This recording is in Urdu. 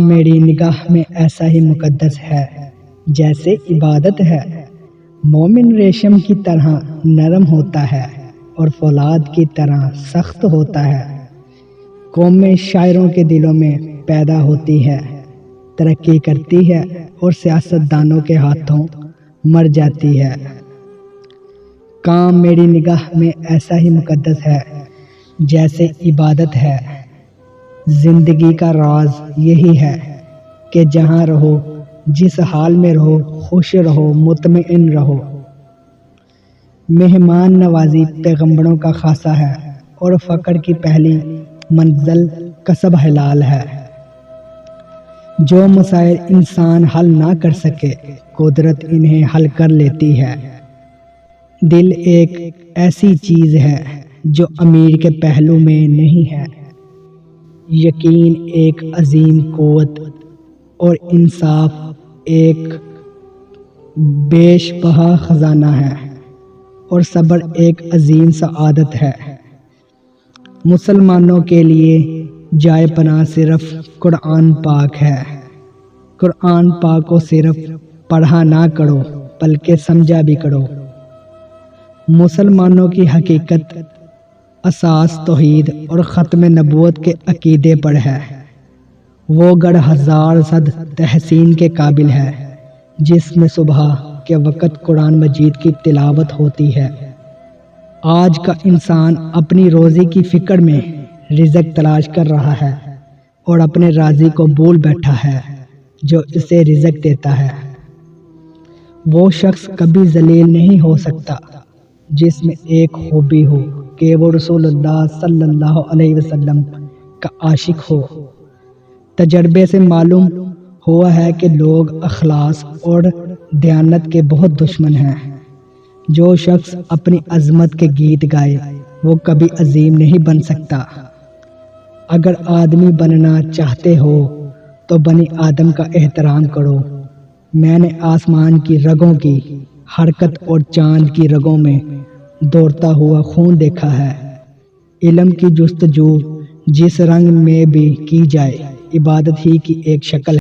میری نگاہ میں ایسا ہی مقدس ہے جیسے عبادت ہے۔ مومن ریشم کی طرح نرم ہوتا ہے اور فولاد کی طرح سخت ہوتا ہے۔ قومیں شاعروں کے دلوں میں پیدا ہوتی ہے، ترقی کرتی ہے اور سیاستدانوں کے ہاتھوں مر جاتی ہے۔ کام میری نگاہ میں ایسا ہی مقدس ہے جیسے عبادت ہے۔ زندگی کا راز یہی ہے کہ جہاں رہو، جس حال میں رہو، خوش رہو، مطمئن رہو۔ مہمان نوازی پیغمبروں کا خاصہ ہے اور فقر کی پہلی منزل کسب حلال ہے۔ جو مسائل انسان حل نہ کر سکے، قدرت انہیں حل کر لیتی ہے۔ دل ایک ایسی چیز ہے جو امیر کے پہلو میں نہیں ہے۔ یقین ایک عظیم قوت اور انصاف ایک بیش بہا خزانہ ہے اور صبر ایک عظیم سعادت ہے۔ مسلمانوں کے لیے جائے پناہ صرف قرآن پاک ہے۔ قرآن پاک کو صرف پڑھا نہ کرو بلکہ سمجھا بھی کرو۔ مسلمانوں کی حقیقت اساس توحید اور ختم نبوت کے عقیدے پر ہے۔ وہ گڑھ ہزار صد تحسین کے قابل ہے جس میں صبح کے وقت قرآن مجید کی تلاوت ہوتی ہے۔ آج کا انسان اپنی روزی کی فکر میں رزق تلاش کر رہا ہے اور اپنے رازق کو بھول بیٹھا ہے جو اسے رزق دیتا ہے۔ وہ شخص کبھی ذلیل نہیں ہو سکتا جس میں ایک خوبی ہو کہ وہ رسول اللہ صلی اللہ علیہ وسلم کا عاشق ہو۔ تجربے سے معلوم ہوا ہے کہ لوگ اخلاص اور دیانت کے بہت دشمن ہیں۔ جو شخص اپنی عظمت کے گیت گائے وہ کبھی عظیم نہیں بن سکتا۔ اگر آدمی بننا چاہتے ہو تو بنی آدم کا احترام کرو۔ میں نے آسمان کی رگوں کی حرکت اور چاند کی رگوں میں دوڑتا ہوا خون دیکھا ہے۔ علم کی جستجو جس رنگ میں بھی کی جائے عبادت ہی کی ایک شکل ہے۔